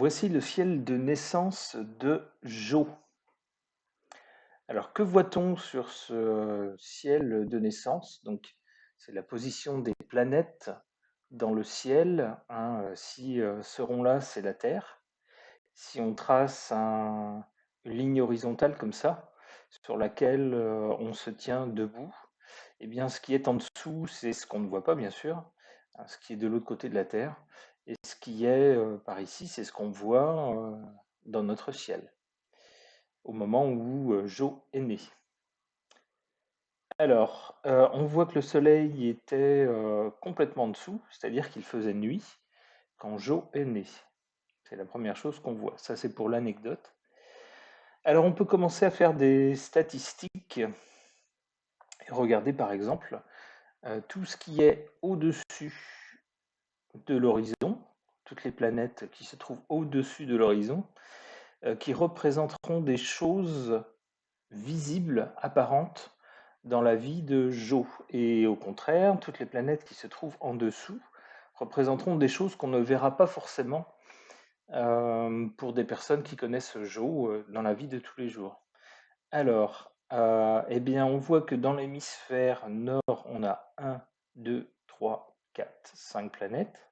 Voici le ciel de naissance de Jo. Alors, que voit-on sur ce ciel de naissance? Donc, c'est la position des planètes dans le ciel, hein. Si ce rond-là, c'est la Terre. Si on trace une ligne horizontale comme ça, sur laquelle on se tient debout, eh bien, ce qui est en dessous, c'est ce qu'on ne voit pas, bien sûr, hein, ce qui est de l'autre côté de la Terre. Et ce qui est par ici, c'est ce qu'on voit dans notre ciel, au moment où Jo est né. Alors, on voit que le soleil était complètement en dessous, c'est-à-dire qu'il faisait nuit quand Jo est né. C'est la première chose qu'on voit. Ça, c'est pour l'anecdote. Alors, on peut commencer à faire des statistiques et regarder, par exemple, tout ce qui est au-dessus de l'horizon, toutes les planètes qui se trouvent au-dessus de l'horizon, qui représenteront des choses visibles, apparentes dans la vie de Jo. Et au contraire, toutes les planètes qui se trouvent en dessous représenteront des choses qu'on ne verra pas forcément pour des personnes qui connaissent Jo dans la vie de tous les jours. Alors, eh bien, on voit que dans l'hémisphère nord, on a 1, 2, 3, 4, 5 planètes.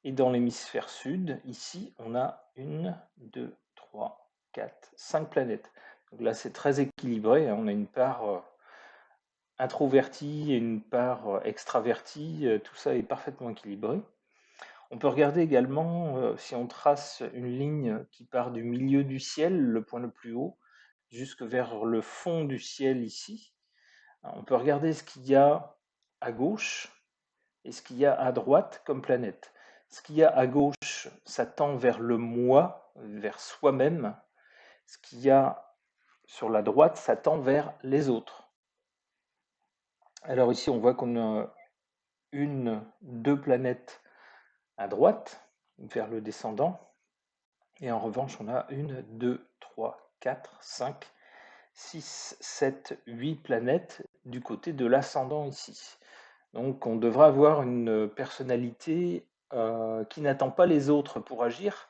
Et dans l'hémisphère sud, ici, on a 1, 2, 3, 4, 5 planètes. Donc là, c'est très équilibré, hein. On a une part introvertie et une part extravertie. Tout ça est parfaitement équilibré. On peut regarder également, si on trace une ligne qui part du milieu du ciel, le point le plus haut, jusque vers le fond du ciel ici. On peut regarder ce qu'il y a à gauche et ce qu'il y a à droite comme planète. Ce qu'il y a à gauche, ça tend vers le moi, vers soi-même. Ce qu'il y a sur la droite, ça tend vers les autres. Alors ici, on voit qu'on a deux planètes à droite, vers le descendant. Et en revanche, on a 1, 2, 3, 4, 5, 6, 7, 8 planètes du côté de l'ascendant ici. Donc on devra avoir une personnalité qui n'attend pas les autres pour agir,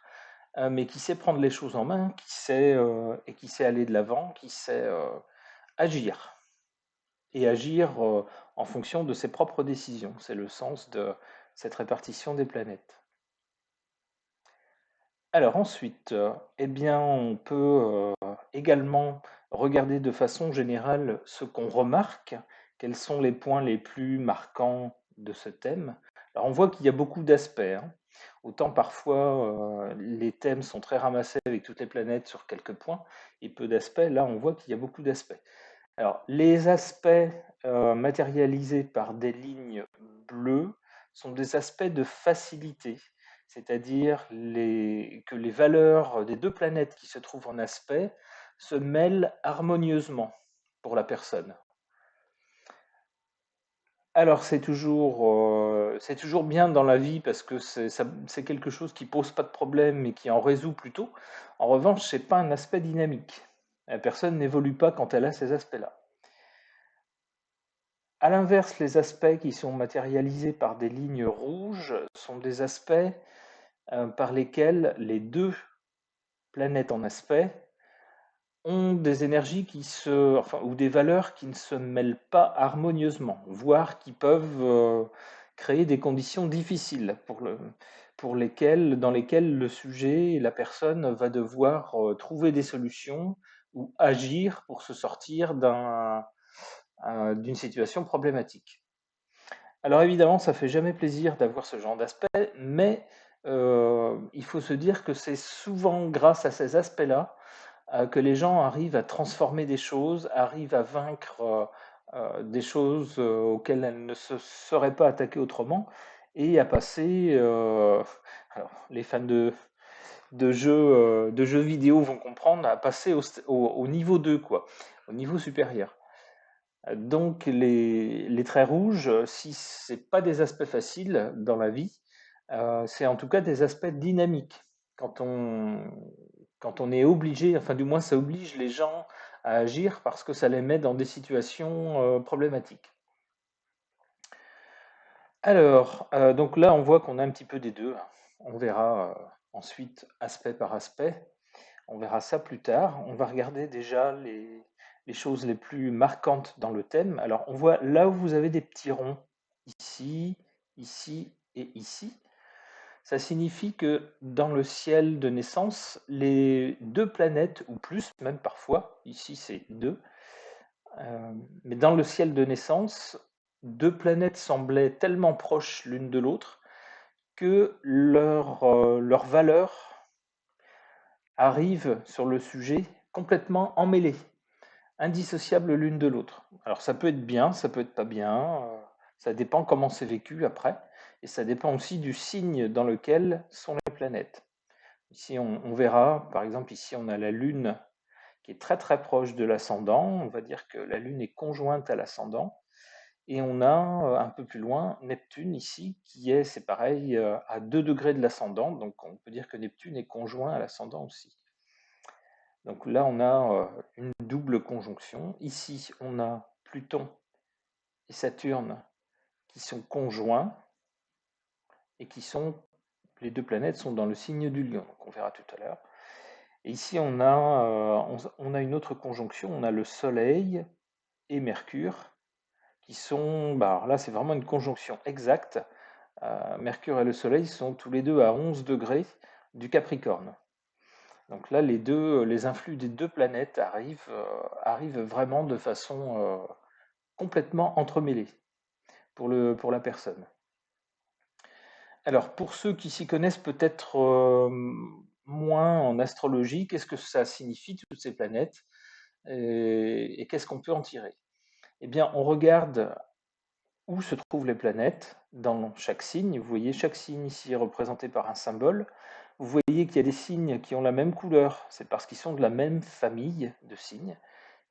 mais qui sait prendre les choses en main, qui sait aller de l'avant, qui sait agir. Et agir en fonction de ses propres décisions. C'est le sens de cette répartition des planètes. Alors ensuite, eh bien, on peut également regarder de façon générale ce qu'on remarque, quels sont les points les plus marquants de ce thème. Alors on voit qu'il y a beaucoup d'aspects, hein. Autant parfois les thèmes sont très ramassés avec toutes les planètes sur quelques points, et peu d'aspects. Là, on voit qu'il y a beaucoup d'aspects. Alors, les aspects matérialisés par des lignes bleues sont des aspects de facilité, c'est-à-dire que les valeurs des deux planètes qui se trouvent en aspect se mêlent harmonieusement pour la personne. Alors, c'est toujours bien dans la vie parce que c'est quelque chose qui pose pas de problème mais qui en résout plutôt. En revanche, c'est pas un aspect dynamique. La personne n'évolue pas quand elle a ces aspects-là. À l'inverse, les aspects qui sont matérialisés par des lignes rouges sont des aspects par lesquels les deux planètes en aspect ont des énergies ou des valeurs qui ne se mêlent pas harmonieusement, voire qui peuvent créer des conditions difficiles dans lesquelles le sujet et la personne va devoir trouver des solutions ou agir pour se sortir d'une situation problématique. Alors évidemment, ça fait jamais plaisir d'avoir ce genre d'aspect, mais il faut se dire que c'est souvent grâce à ces aspects-là que les gens arrivent à transformer des choses, arrivent à vaincre des choses auxquelles elles ne se seraient pas attaquées autrement, et à passer. Alors, les fans de jeux vidéo vont comprendre, à passer au niveau 2, quoi, au niveau supérieur. Donc les traits rouges, si c'est pas des aspects faciles dans la vie, c'est en tout cas des aspects dynamiques. Quand on est obligé, enfin du moins ça oblige les gens à agir parce que ça les met dans des situations problématiques. Alors, donc là on voit qu'on a un petit peu des deux. On verra ensuite aspect par aspect. On verra ça plus tard. On va regarder déjà les choses les plus marquantes dans le thème. Alors, on voit là où vous avez des petits ronds, ici, ici et ici. Ça signifie que dans le ciel de naissance, les deux planètes, ou plus même parfois, ici c'est deux, mais dans le ciel de naissance, deux planètes semblaient tellement proches l'une de l'autre que leur valeur arrive sur le sujet complètement emmêlée, indissociable l'une de l'autre. Alors ça peut être bien, ça peut être pas bien, ça dépend comment c'est vécu après, et ça dépend aussi du signe dans lequel sont les planètes. Ici on verra, par exemple ici on a la Lune qui est très très proche de l'ascendant, on va dire que la Lune est conjointe à l'ascendant, et on a un peu plus loin Neptune ici qui est, c'est pareil, à 2 degrés de l'ascendant, donc on peut dire que Neptune est conjoint à l'ascendant aussi. Donc là, on a une double conjonction. Ici, on a Pluton et Saturne qui sont conjoints et les deux planètes sont dans le signe du Lion. Donc on verra tout à l'heure. Et ici, on a une autre conjonction. On a le Soleil et Mercure qui sont, alors là, c'est vraiment une conjonction exacte. Mercure et le Soleil sont tous les deux à 11 degrés du Capricorne. Donc là, les influx des deux planètes arrivent vraiment de façon complètement entremêlée pour la personne. Alors, pour ceux qui s'y connaissent peut-être moins en astrologie, qu'est-ce que ça signifie, toutes ces planètes, et qu'est-ce qu'on peut en tirer? Eh bien, on regarde où se trouvent les planètes dans chaque signe. Vous voyez, chaque signe ici est représenté par un symbole. Vous voyez qu'il y a des signes qui ont la même couleur, c'est parce qu'ils sont de la même famille de signes.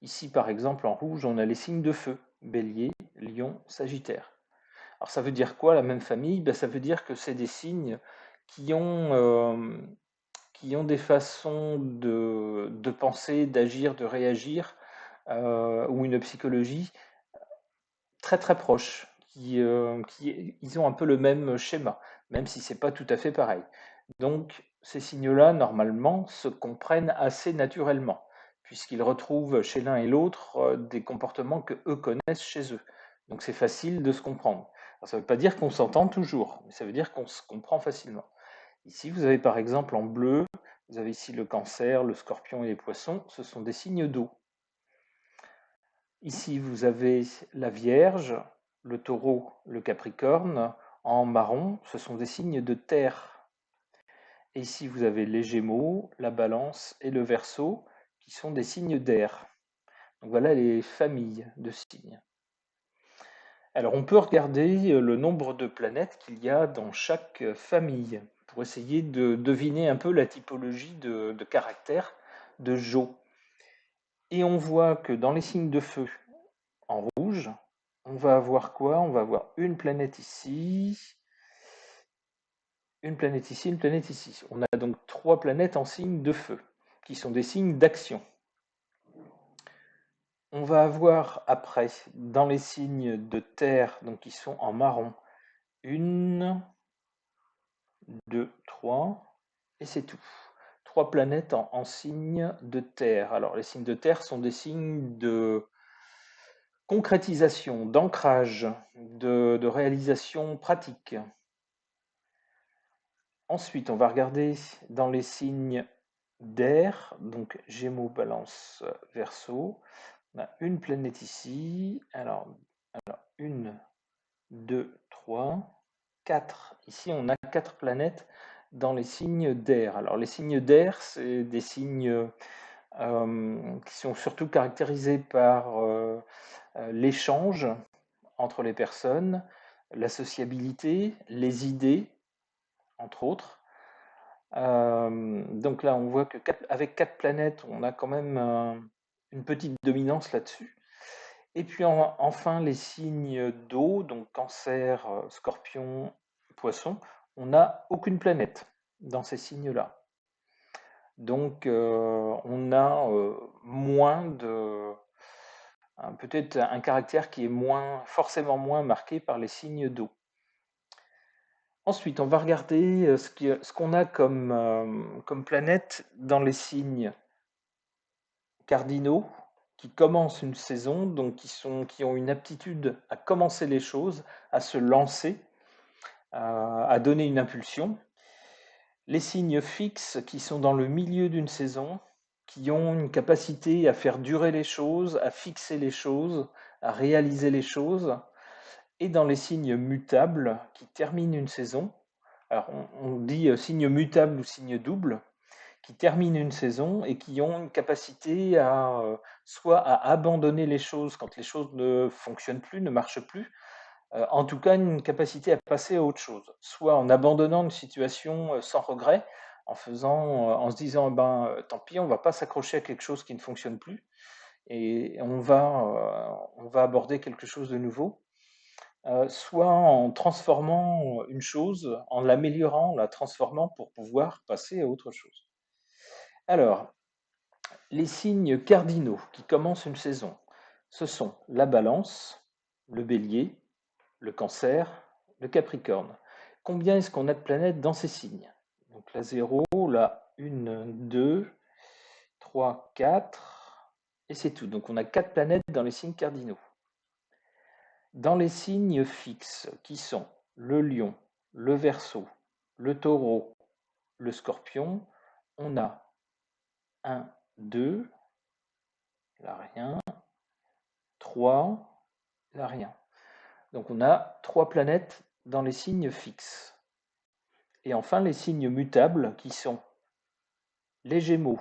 Ici, par exemple, en rouge, on a les signes de feu, Bélier, Lion, Sagittaire. Alors ça veut dire quoi, la même famille? Ben, ça veut dire que c'est des signes qui ont des façons de penser, d'agir, de réagir, ou une psychologie très très proche, ils ont un peu le même schéma, même si c'est pas tout à fait pareil. Donc ces signes-là, normalement, se comprennent assez naturellement, puisqu'ils retrouvent chez l'un et l'autre des comportements que eux connaissent chez eux. Donc c'est facile de se comprendre. Alors, ça ne veut pas dire qu'on s'entend toujours, mais ça veut dire qu'on se comprend facilement. Ici, vous avez par exemple en bleu, vous avez ici le Cancer, le Scorpion et les Poissons, ce sont des signes d'eau. Ici, vous avez la Vierge, le Taureau, le Capricorne. En marron, ce sont des signes de terre. Et ici, vous avez les Gémeaux, la Balance et le Verseau, qui sont des signes d'air. Donc voilà les familles de signes. Alors, on peut regarder le nombre de planètes qu'il y a dans chaque famille pour essayer de deviner un peu la typologie de caractère de Jo. Et on voit que dans les signes de feu, en rouge, on va avoir quoi? On va avoir une planète ici, une planète ici, une planète ici. On a donc 3 planètes en signe de feu, qui sont des signes d'action. On va avoir après, dans les signes de terre, donc qui sont en marron, 1, 2, 3, et c'est tout. 3 planètes en signe de terre. Alors les signes de terre sont des signes de concrétisation, d'ancrage, de réalisation pratique. Ensuite, on va regarder dans les signes d'air, donc Gémeaux, Balance, Verseau. On a une planète ici. Alors 1, 2, 3, 4. Ici, on a 4 planètes dans les signes d'air. Alors les signes d'air, c'est des signes qui sont surtout caractérisés par l'échange entre les personnes, la sociabilité, les idées, entre autres. Donc là, on voit que avec 4 planètes, on a quand même une petite dominance là-dessus. Et puis enfin, les signes d'eau, donc Cancer, Scorpion, Poisson, on n'a aucune planète dans ces signes-là. Donc on a peut-être un caractère qui est forcément moins marqué par les signes d'eau. Ensuite, on va regarder ce qu'on a comme planète dans les signes cardinaux qui commencent une saison, donc qui ont une aptitude à commencer les choses, à se lancer, à donner une impulsion. Les signes fixes qui sont dans le milieu d'une saison, qui ont une capacité à faire durer les choses, à fixer les choses, à réaliser les choses. Et dans les signes mutables qui terminent une saison, alors on dit signe mutable ou signe double, qui terminent une saison et qui ont une capacité à soit à abandonner les choses quand les choses ne fonctionnent plus, ne marchent plus, en tout cas une capacité à passer à autre chose, soit en abandonnant une situation sans regret, en se disant tant pis, on ne va pas s'accrocher à quelque chose qui ne fonctionne plus et on va aborder quelque chose de nouveau, soit en transformant une chose, en l'améliorant, en la transformant pour pouvoir passer à autre chose. Alors, les signes cardinaux qui commencent une saison, ce sont la Balance, le Bélier, le Cancer, le Capricorne. Combien est-ce qu'on a de planètes dans ces signes? Donc la 0, la 1, 2, 3, 4, et c'est tout. Donc on a 4 planètes dans les signes cardinaux. Dans les signes fixes, qui sont le Lion, le Verseau, le Taureau, le Scorpion, on a 1, 2, là rien, 3, là rien. Donc on a 3 planètes dans les signes fixes. Et enfin les signes mutables qui sont les Gémeaux,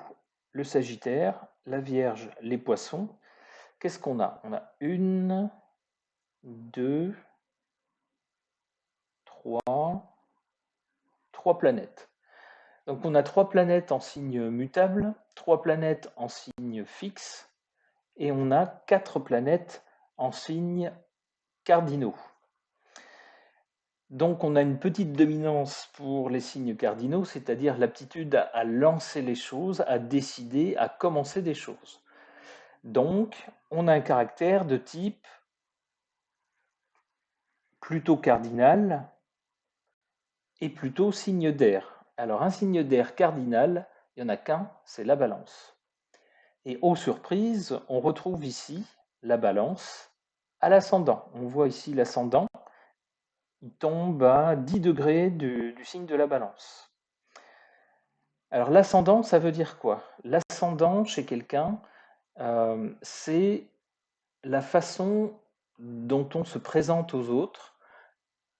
le Sagittaire, la Vierge, les Poissons. Qu'est-ce qu'on a? On a 1, 2, 3, 3 planètes. Donc on a 3 planètes en signe mutable, 3 planètes en signe fixe, et on a 4 planètes en signes cardinaux. Donc on a une petite dominance pour les signes cardinaux, c'est-à-dire l'aptitude à lancer les choses, à décider, à commencer des choses. Donc on a un caractère de type plutôt cardinal et plutôt signe d'air. Alors un signe d'air cardinal, il n'y en a qu'un, c'est la Balance. Et aux surprises, on retrouve ici la Balance à l'ascendant. On voit ici l'ascendant, il tombe à 10 degrés du signe de la Balance. Alors l'ascendant, ça veut dire quoi? L'ascendant chez quelqu'un, c'est la façon dont on se présente aux autres,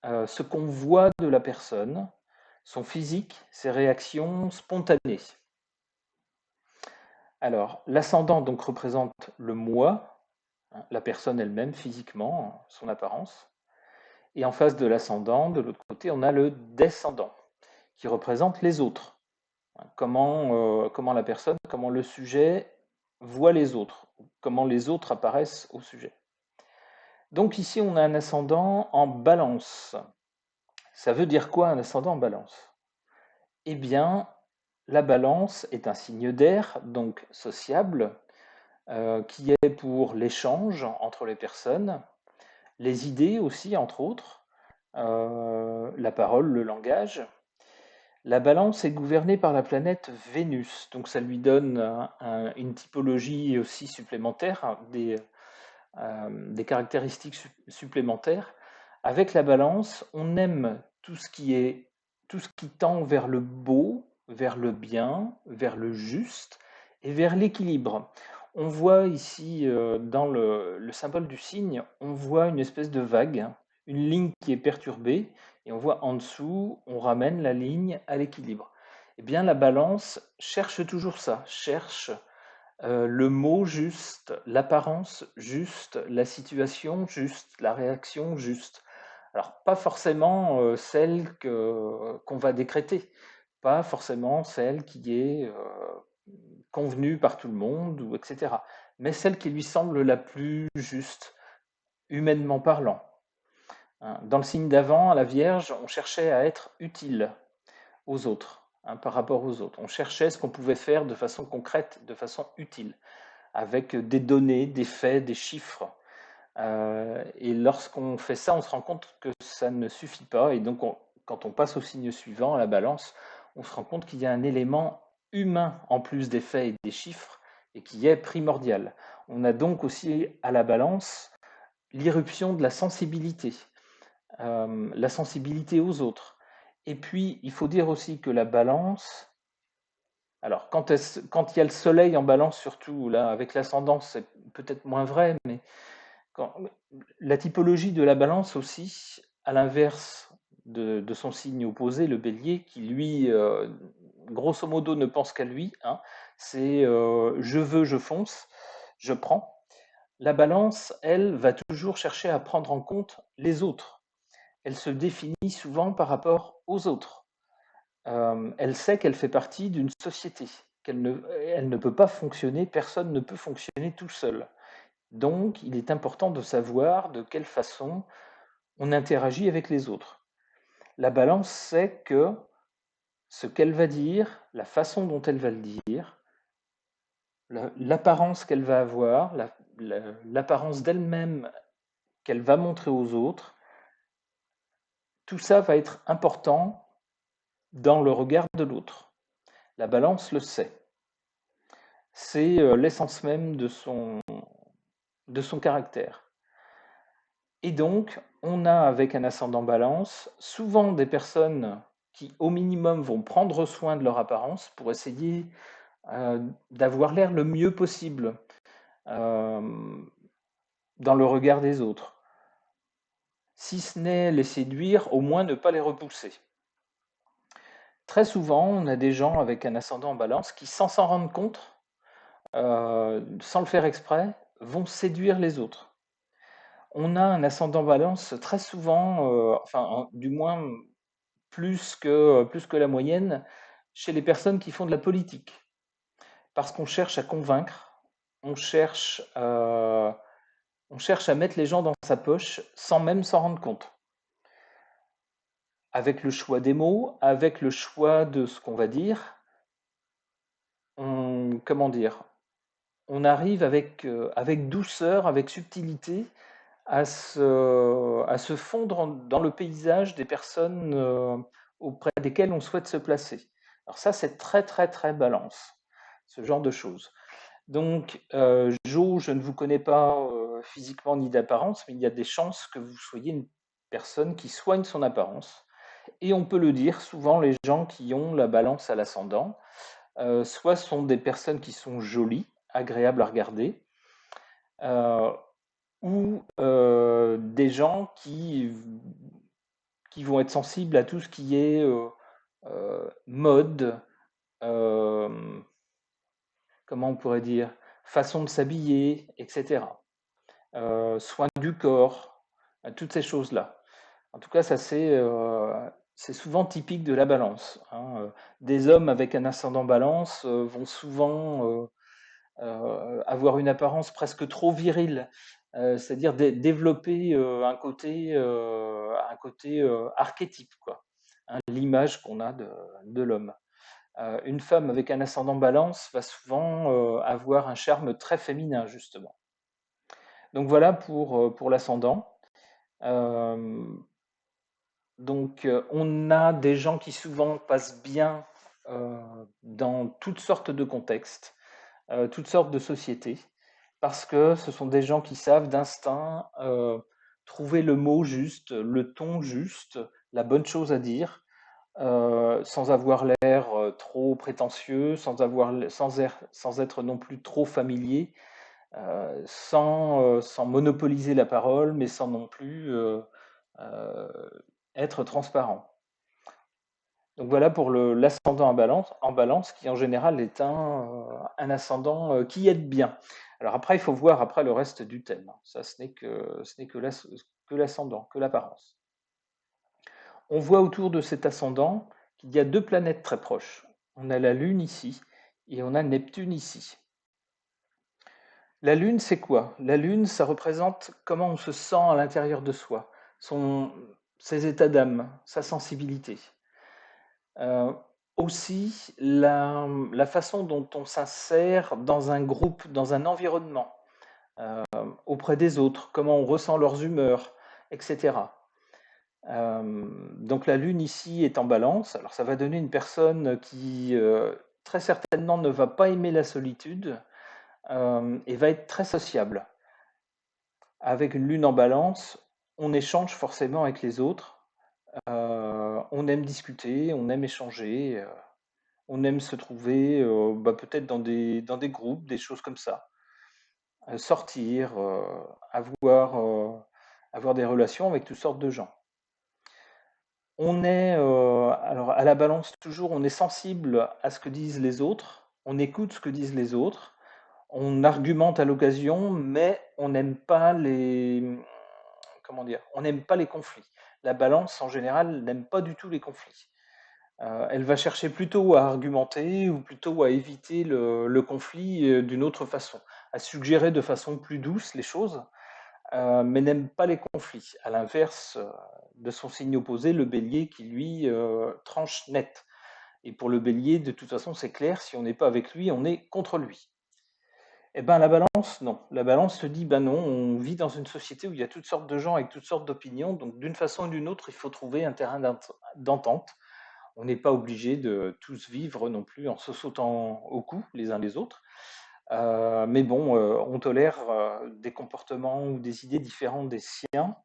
ce qu'on voit de la personne, son physique, ses réactions spontanées. Alors l'ascendant donc représente le moi, la personne elle-même physiquement, son apparence. Et en face de l'ascendant, de l'autre côté, on a le descendant, qui représente les autres. Comment la personne, comment le sujet voit les autres, comment les autres apparaissent au sujet. Donc ici, on a un ascendant en Balance. Ça veut dire quoi un ascendant en Balance? Eh bien, la Balance est un signe d'air, donc sociable, qui est pour l'échange entre les personnes, les idées aussi, entre autres, la parole, le langage. La Balance est gouvernée par la planète Vénus, donc ça lui donne une typologie aussi supplémentaire, des caractéristiques supplémentaires. Avec la Balance, on aime tout ce qui tend vers le beau, vers le bien, vers le juste et vers l'équilibre. On voit ici, dans le symbole du signe, on voit une espèce de vague, une ligne qui est perturbée, et on voit en dessous, on ramène la ligne à l'équilibre. Eh bien, la Balance cherche toujours ça, cherche le mot juste, l'apparence juste, la situation juste, la réaction juste. Alors, pas forcément celle qu'on va décréter, pas forcément celle qui est convenue par tout le monde, ou etc. Mais celle qui lui semble la plus juste, humainement parlant. Dans le signe d'avant, à la Vierge, on cherchait à être utile aux autres, par rapport aux autres. On cherchait ce qu'on pouvait faire de façon concrète, de façon utile, avec des données, des faits, des chiffres. Et lorsqu'on fait ça, on se rend compte que ça ne suffit pas, et donc quand on passe au signe suivant, à la balance, on se rend compte qu'il y a un élément humain en plus des faits et des chiffres et qui est primordial. On a donc aussi à la balance l'irruption de la sensibilité aux autres. Et puis, il faut dire aussi que la balance, alors quand il y a le soleil en balance, surtout là, avec l'ascendance, c'est peut-être moins vrai, mais quand, la typologie de la balance aussi, à l'inverse de son signe opposé, le bélier, qui lui, grosso modo, ne pense qu'à lui, hein, c'est je veux, je fonce, je prends. La balance, elle, va toujours chercher à prendre en compte les autres. Elle se définit souvent par rapport aux autres. Elle sait qu'elle fait partie d'une société, elle ne peut pas fonctionner, personne ne peut fonctionner tout seul. Donc, il est important de savoir de quelle façon on interagit avec les autres. La balance sait que ce qu'elle va dire, la façon dont elle va le dire, l'apparence qu'elle va avoir, l'apparence d'elle-même qu'elle va montrer aux autres, tout ça va être important dans le regard de l'autre. La balance le sait. C'est l'essence même de son caractère. Et donc, on a avec un ascendant balance souvent des personnes qui, au minimum, vont prendre soin de leur apparence pour essayer d'avoir l'air le mieux possible dans le regard des autres. Si ce n'est les séduire, au moins ne pas les repousser. Très souvent, on a des gens avec un ascendant en balance qui, sans s'en rendre compte, sans le faire exprès, vont séduire les autres. On a un ascendant balance très souvent, du moins plus que la moyenne, chez les personnes qui font de la politique. Parce qu'on cherche à convaincre, on cherche à mettre les gens dans sa poche sans même s'en rendre compte. Avec le choix des mots, avec le choix de ce qu'on va dire, on arrive avec douceur, avec subtilité, à se fondre dans le paysage des personnes auprès desquelles on souhaite se placer. Alors ça, c'est très très très balance, ce genre de choses. Donc, Jo, je ne vous connais pas physiquement ni d'apparence, mais il y a des chances que vous soyez une personne qui soigne son apparence. Et on peut le dire, souvent les gens qui ont la balance à l'ascendant, soit sont des personnes qui sont jolies, agréables à regarder, ou des gens qui vont être sensibles à tout ce qui est mode, comment on pourrait dire, façon de s'habiller, etc. Soin du corps, toutes ces choses-là. En tout cas, ça c'est souvent typique de la balance, hein. Des hommes avec un ascendant balance vont souvent avoir une apparence presque trop virile, c'est-à-dire développer un côté archétype, quoi, hein, l'image qu'on a de l'homme. Une femme avec un ascendant balance va souvent avoir un charme très féminin, justement. Donc voilà pour l'ascendant. Donc on a des gens qui souvent passent bien dans toutes sortes de contextes, toutes sortes de sociétés, parce que ce sont des gens qui savent d'instinct trouver le mot juste, le ton juste, la bonne chose à dire, sans avoir l'air trop prétentieux, sans être non plus trop familier, sans monopoliser la parole, mais sans non plus être transparent. Donc voilà pour l'ascendant en balance, qui en général est un ascendant qui aide bien. Alors après, il faut voir après le reste du thème. Ça, ce n'est que l'ascendant, que l'apparence. On voit autour de cet ascendant qu'il y a deux planètes très proches. On a la Lune ici et on a Neptune ici. La Lune, c'est quoi? La Lune, ça représente comment on se sent à l'intérieur de soi, ses états d'âme, sa sensibilité. Aussi la façon dont on s'insère dans un groupe, dans un environnement, auprès des autres, comment on ressent leurs humeurs, etc. Donc la Lune ici est en balance. Alors ça va donner une personne qui très certainement ne va pas aimer la solitude et va être très sociable. Avec une Lune en balance, on échange forcément avec les autres. On aime discuter, on aime échanger, on aime se trouver peut-être dans des groupes, des choses comme ça. Sortir, avoir, avoir des relations avec toutes sortes de gens. On est, alors à la balance toujours, on est sensible à ce que disent les autres, on écoute ce que disent les autres, on argumente à l'occasion, mais on n'aime pas les, comment dire, on n'aime pas les conflits. La balance en général n'aime pas du tout les conflits. Elle va chercher plutôt à argumenter ou plutôt à éviter le conflit d'une autre façon, à suggérer de façon plus douce les choses, mais n'aime pas les conflits. À l'inverse de son signe opposé, le bélier, qui lui tranche net. Et pour le bélier, de toute façon, c'est clair, si on n'est pas avec lui, on est contre lui. Eh ben la balance, non. La balance te dit, ben non, on vit dans une société où il y a toutes sortes de gens avec toutes sortes d'opinions, donc d'une façon ou d'une autre, il faut trouver un terrain d'entente. On n'est pas obligé de tous vivre non plus en se sautant au cou les uns les autres. Mais bon, on tolère des comportements ou des idées différentes des siens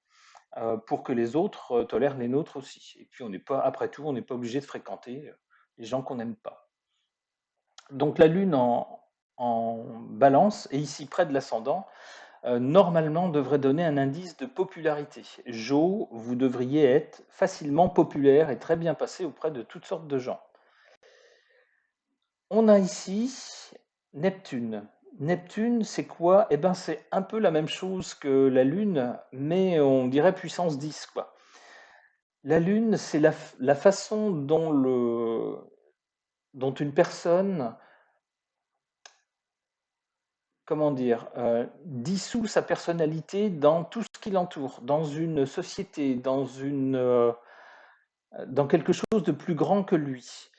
pour que les autres tolèrent les nôtres aussi. Et puis on n'est pas, après tout, on n'est pas obligé de fréquenter les gens qu'on n'aime pas. Donc la Lune en balance, et ici près de l'ascendant, normalement devrait donner un indice de popularité. Jo, vous devriez être facilement populaire et très bien passé auprès de toutes sortes de gens. On a ici Neptune. Neptune, c'est quoi? Eh ben, c'est un peu la même chose que la Lune, mais on dirait puissance 10, quoi. La Lune, c'est la façon dont une personne, comment dire, dissout sa personnalité dans tout ce qui l'entoure, dans une société, dans quelque chose de plus grand que lui.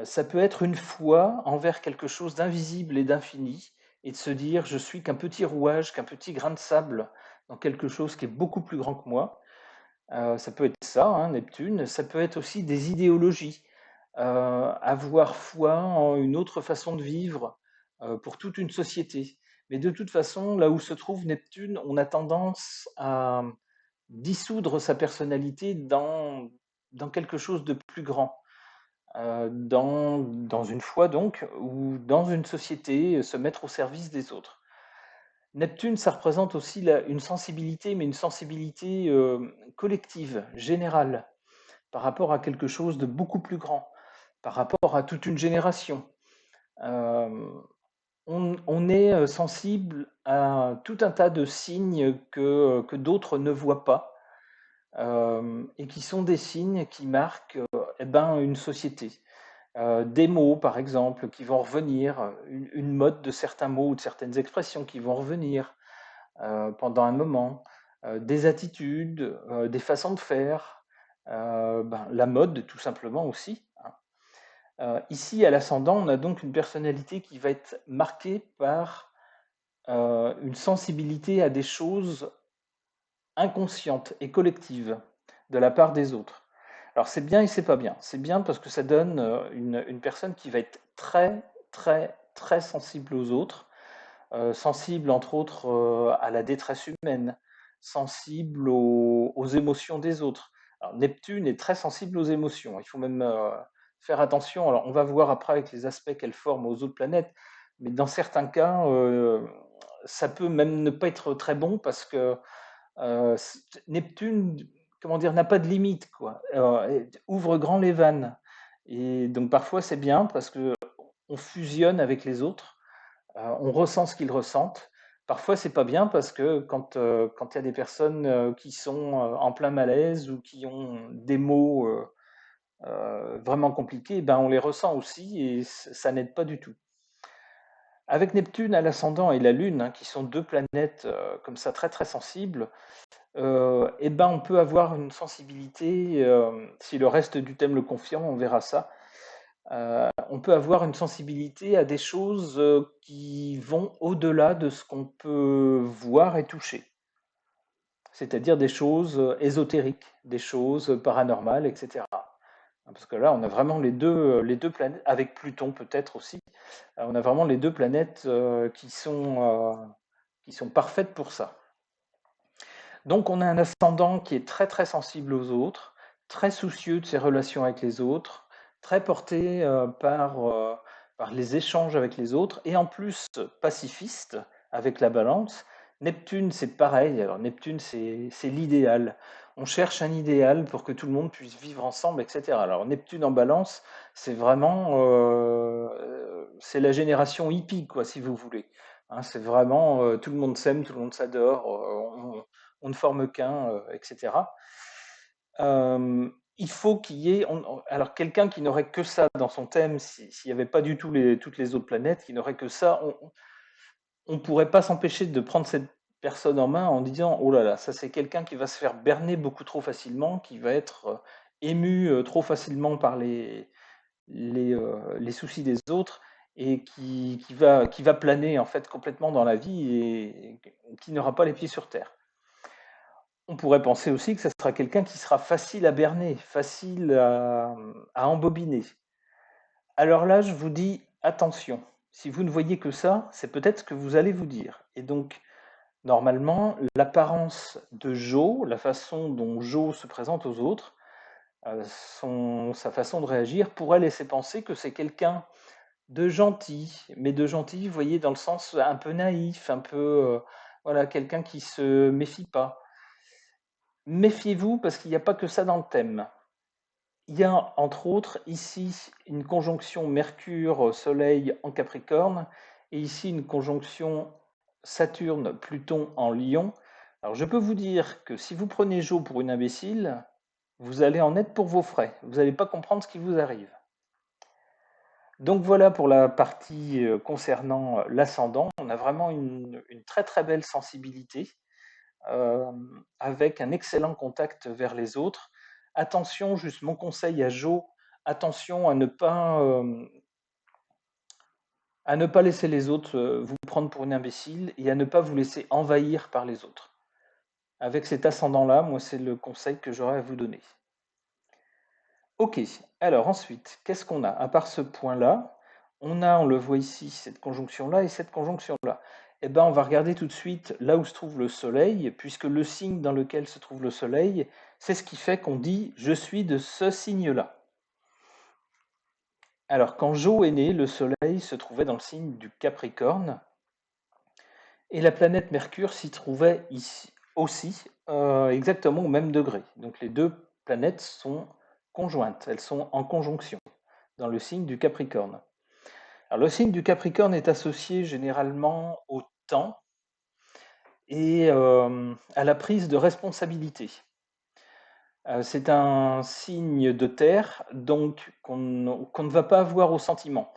Ça peut être une foi envers quelque chose d'invisible et d'infini, et de se dire, je suis qu'un petit rouage, qu'un petit grain de sable dans quelque chose qui est beaucoup plus grand que moi. Ça peut être ça, hein, Neptune. Ça peut être aussi des idéologies. Avoir foi en une autre façon de vivre pour toute une société. Mais de toute façon, là où se trouve Neptune, on a tendance à dissoudre sa personnalité dans quelque chose de plus grand. Dans une foi donc, ou dans une société, se mettre au service des autres. Neptune, ça représente aussi une sensibilité, mais une sensibilité collective, générale, par rapport à quelque chose de beaucoup plus grand, par rapport à toute une génération. Euh, on est sensible à tout un tas de signes que d'autres ne voient pas, et qui sont des signes qui marquent eh ben, une société. Des mots, par exemple, qui vont revenir, une mode de certains mots ou de certaines expressions qui vont revenir pendant un moment, des attitudes, des façons de faire, la mode tout simplement aussi, hein. Ici, à l'ascendant, on a donc une personnalité qui va être marquée par une sensibilité à des choses inconscientes et collectives de la part des autres. Alors c'est bien et c'est pas bien. C'est bien parce que ça donne une personne qui va être très, très, très sensible aux autres, sensible entre autres à la détresse humaine, sensible aux émotions des autres. Alors, Neptune est très sensible aux émotions. Il faut même faire attention. Alors on va voir après avec les aspects qu'elle forme aux autres planètes, mais dans certains cas, ça peut même ne pas être très bon parce que Neptune, comment dire, n'a pas de limite, quoi. Ouvre grand les vannes. Et donc parfois c'est bien parce que on fusionne avec les autres, on ressent ce qu'ils ressentent. Parfois c'est pas bien parce que quand il y a des personnes qui sont en plein malaise ou qui ont des mots vraiment compliqués, ben on les ressent aussi et ça n'aide pas du tout. Avec Neptune à l'ascendant et la Lune, hein, qui sont deux planètes comme ça très très sensibles, eh ben, on peut avoir une sensibilité, si le reste du thème le confirme, on verra ça. On peut avoir une sensibilité à des choses qui vont au-delà de ce qu'on peut voir et toucher. c'est-à-dire des choses ésotériques, des choses paranormales, etc. Parce que là, on a vraiment les deux planètes, avec Pluton peut-être aussi, on a vraiment les deux planètes qui sont parfaites pour ça. Donc on a un ascendant qui est très très sensible aux autres, très soucieux de ses relations avec les autres, très porté par les échanges avec les autres, et en plus pacifiste avec la balance. Neptune, c'est pareil. Alors Neptune, c'est l'idéal. On cherche un idéal pour que tout le monde puisse vivre ensemble, etc. Alors Neptune en balance, c'est vraiment, c'est la génération hippie, quoi, si vous voulez. Hein, c'est vraiment tout le monde s'aime, tout le monde s'adore, on ne forme qu'un, etc. Il faut qu'il y ait, alors quelqu'un qui n'aurait que ça dans son thème, s'il n'y avait pas du tout toutes les autres planètes, qui n'aurait que ça, on ne pourrait pas s'empêcher de prendre cette personne en main en disant oh là là, ça c'est quelqu'un qui va se faire berner beaucoup trop facilement, qui va être ému trop facilement par les soucis des autres et qui va planer en fait complètement dans la vie et qui n'aura pas les pieds sur terre. On pourrait penser aussi que ce sera quelqu'un qui sera facile à berner, facile à embobiner. Alors là, je vous dis attention. Si vous ne voyez que ça, c'est peut-être ce que vous allez vous dire. Et donc, normalement, l'apparence de Joe, la façon dont Joe se présente aux autres, sa façon de réagir pourrait laisser penser que c'est quelqu'un de gentil, mais de gentil, vous voyez, dans le sens un peu naïf, un peu, voilà, quelqu'un qui se méfie pas. Méfiez-vous parce qu'il n'y a pas que ça dans le thème. Il y a entre autres ici une conjonction Mercure-Soleil en Capricorne et ici une conjonction Saturne-Pluton en Lion. Alors je peux vous dire que si vous prenez Jo pour une imbécile, vous allez en être pour vos frais. Vous n'allez pas comprendre ce qui vous arrive. Donc voilà pour la partie concernant l'ascendant. On a vraiment une très très belle sensibilité avec un excellent contact vers les autres. Attention, juste mon conseil à Jo, attention à ne pas laisser les autres vous prendre pour une imbécile et à ne pas vous laisser envahir par les autres. Avec cet ascendant-là, moi, c'est le conseil que j'aurais à vous donner. Ok, alors ensuite, qu'est-ce qu'on a? À part ce point-là, on le voit ici, cette conjonction-là et cette conjonction-là. Eh ben, on va regarder tout de suite là où se trouve le Soleil, puisque le signe dans lequel se trouve le Soleil, c'est ce qui fait qu'on dit « je suis de ce signe-là ». Alors, quand Jo est né, le Soleil se trouvait dans le signe du Capricorne, et la planète Mercure s'y trouvait ici aussi, exactement au même degré. Donc les deux planètes sont conjointes, elles sont en conjonction dans le signe du Capricorne. Alors, le signe du Capricorne est associé généralement au temps et à la prise de responsabilité. C'est un signe de terre, donc qu'on ne va pas avoir au sentiment,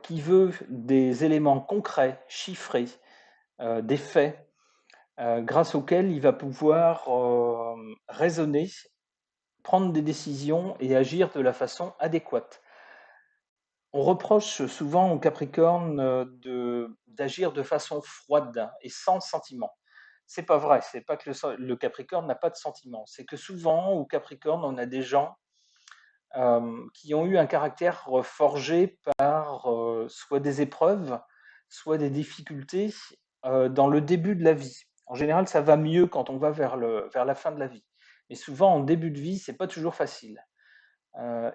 qui veut des éléments concrets, chiffrés, des faits, grâce auxquels il va pouvoir raisonner, prendre des décisions et agir de la façon adéquate. On reproche souvent au Capricorne d'agir de façon froide et sans sentiment. C'est pas vrai, c'est pas que le Capricorne n'a pas de sentiment, c'est que souvent au Capricorne, on a des gens qui ont eu un caractère forgé par soit des épreuves, soit des difficultés dans le début de la vie. En général, ça va mieux quand on va vers la fin de la vie. Mais souvent, en début de vie, c'est pas toujours facile.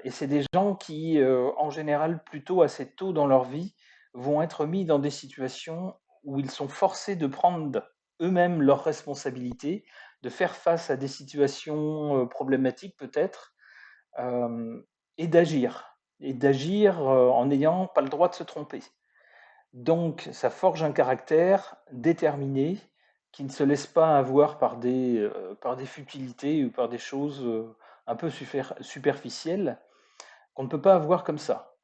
Et c'est des gens qui, en général, plutôt assez tôt dans leur vie, vont être mis dans des situations où ils sont forcés de prendre eux-mêmes leurs responsabilités, de faire face à des situations problématiques peut-être, et d'agir en n'ayant pas le droit de se tromper. Donc, ça forge un caractère déterminé qui ne se laisse pas avoir par des futilités ou par des choses un peu superficielles qu'on ne peut pas avoir comme ça.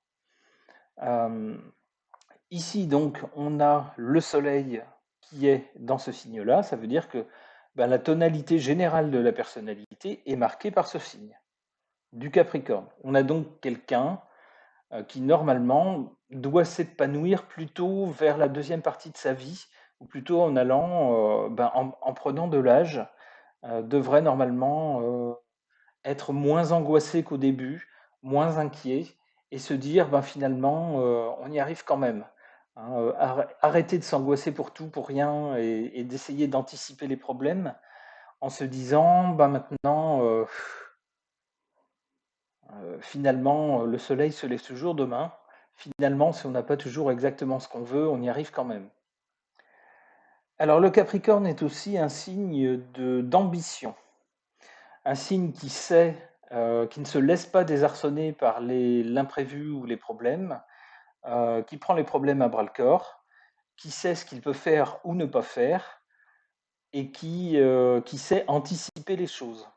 Ici, donc, on a le Soleil qui est dans ce signe-là. Ça veut dire que la tonalité générale de la personnalité est marquée par ce signe du Capricorne. On a donc quelqu'un qui, normalement, doit s'épanouir plutôt vers la deuxième partie de sa vie, ou plutôt en allant, en prenant de l'âge devrait normalement être moins angoissé qu'au début, moins inquiet, et se dire, ben, finalement, on y arrive quand même. Hein, arrêter de s'angoisser pour tout, pour rien, et d'essayer d'anticiper les problèmes en se disant, ben, maintenant, finalement, le soleil se lève toujours demain. Finalement, si on n'a pas toujours exactement ce qu'on veut, on y arrive quand même. Alors le Capricorne est aussi un signe d'ambition, un signe qui sait, qui ne se laisse pas désarçonner par l'imprévu ou les problèmes, qui prend les problèmes à bras-le-corps, qui sait ce qu'il peut faire ou ne pas faire, et qui sait anticiper les choses.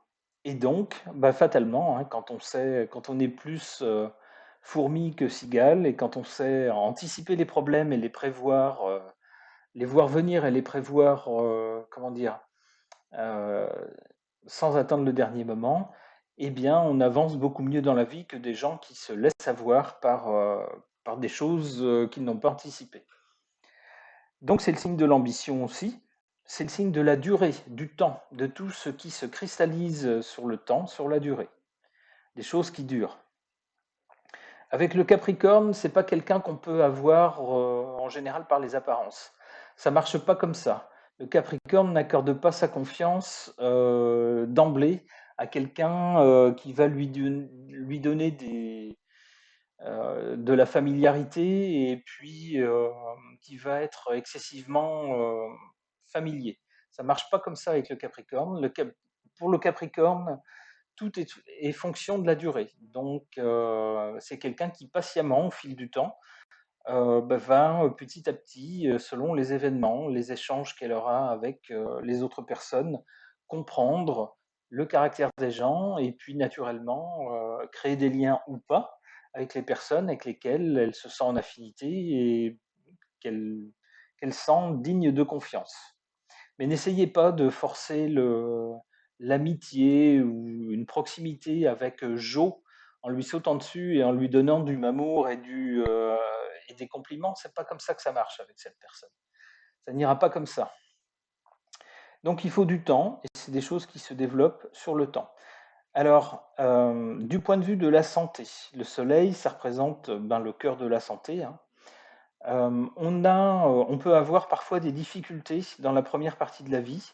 Et donc, bah, fatalement, hein, quand on est plus fourmi que cigale, et quand on sait anticiper les problèmes et les prévoir, les voir venir et les prévoir, comment dire, euh, sans attendre le dernier moment, eh bien, on avance beaucoup mieux dans la vie que des gens qui se laissent avoir par des choses qu'ils n'ont pas anticipées. Donc, c'est le signe de l'ambition aussi. C'est le signe de la durée, du temps, de tout ce qui se cristallise sur le temps, sur la durée, des choses qui durent. Avec le Capricorne, c'est pas quelqu'un qu'on peut avoir en général par les apparences. Ça marche pas comme ça. Le Capricorne n'accorde pas sa confiance d'emblée à quelqu'un qui va lui donner de la familiarité, et puis qui va être excessivement familier. Ça marche pas comme ça avec le Capricorne. Pour le Capricorne, tout est fonction de la durée. Donc, c'est quelqu'un qui patiemment, au fil du temps, bah, va petit à petit, selon les événements, les échanges qu'elle aura avec les autres personnes, comprendre le caractère des gens, et puis naturellement créer des liens ou pas avec les personnes avec lesquelles elle se sent en affinité et qu'elle qu'elle sent dignes de confiance. Mais n'essayez pas de forcer l'amitié ou une proximité avec Joe en lui sautant dessus et en lui donnant du mamour et des compliments. C'est pas comme ça que ça marche avec cette personne. Ça n'ira pas comme ça. Donc il faut du temps, et c'est des choses qui se développent sur le temps. Alors, du point de vue de la santé, le soleil, ça représente ben, le cœur de la santé, hein. On peut avoir parfois des difficultés dans la première partie de la vie,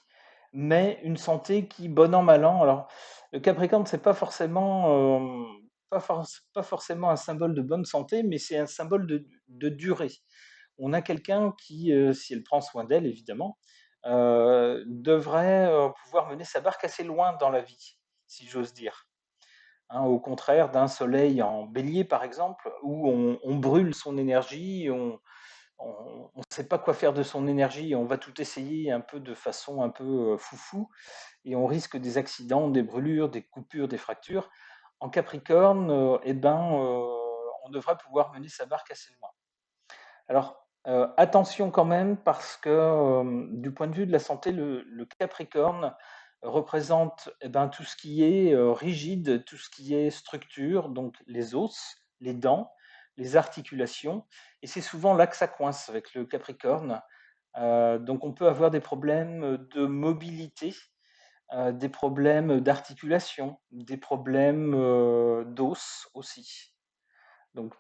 mais une santé qui, bon an, mal an. Alors, le Capricorne, c'est pas forcément un symbole de bonne santé, mais c'est un symbole de durée. On a quelqu'un qui, si elle prend soin d'elle, évidemment, devrait pouvoir mener sa barque assez loin dans la vie, si j'ose dire. Hein, au contraire d'un soleil en bélier, par exemple, où on brûle son énergie, on ne sait pas quoi faire de son énergie, on va tout essayer un peu de façon un peu foufou, et on risque des accidents, des brûlures, des coupures, des fractures. En Capricorne, eh ben, on devrait pouvoir mener sa barque assez loin. Alors, attention quand même, parce que du point de vue de la santé, le Capricorne représente eh ben, tout ce qui est rigide, tout ce qui est structure, donc les os, les dents, les articulations, et c'est souvent là que ça coince avec le Capricorne. Donc on peut avoir des problèmes de mobilité, des problèmes d'articulation, des problèmes d'os aussi. Donc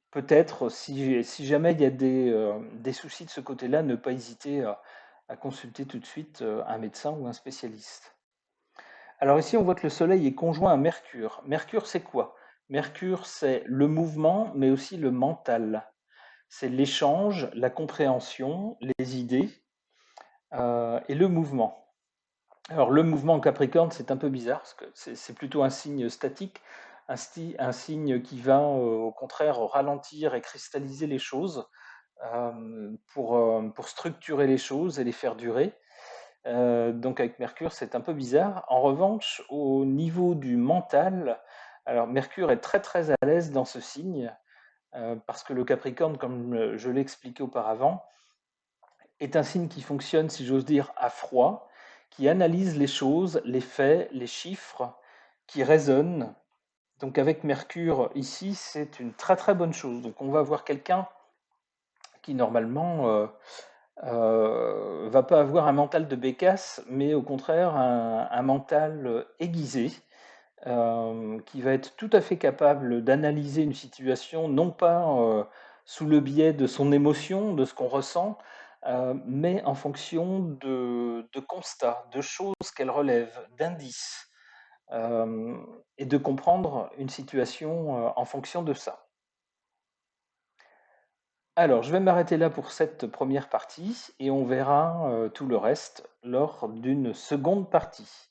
peut-être, si jamais il y a des soucis de ce côté-là, ne pas hésiter à consulter tout de suite un médecin ou un spécialiste. Alors ici, on voit que le Soleil est conjoint à Mercure. Mercure, c'est quoi? Mercure, c'est le mouvement, mais aussi le mental. C'est l'échange, la compréhension, les idées et le mouvement. Alors le mouvement en Capricorne, c'est un peu bizarre, parce que c'est plutôt un signe statique, un signe qui va au contraire ralentir et cristalliser les choses pour structurer les choses et les faire durer. Donc avec Mercure, c'est un peu bizarre. En revanche, au niveau du mental, alors Mercure est très très à l'aise dans ce signe, parce que le Capricorne, comme je l'ai expliqué auparavant, est un signe qui fonctionne, si j'ose dire, à froid, qui analyse les choses, les faits, les chiffres, qui raisonne. Donc avec Mercure ici, c'est une très très bonne chose. Donc on va avoir quelqu'un qui normalement va pas avoir un mental de bécasse, mais au contraire un mental aiguisé, qui va être tout à fait capable d'analyser une situation, non pas sous le biais de son émotion, de ce qu'on ressent, mais en fonction de constats, de choses qu'elle relève, d'indices, euh, et de comprendre une situation en fonction de ça. Alors, je vais m'arrêter là pour cette première partie et on verra tout le reste lors d'une seconde partie.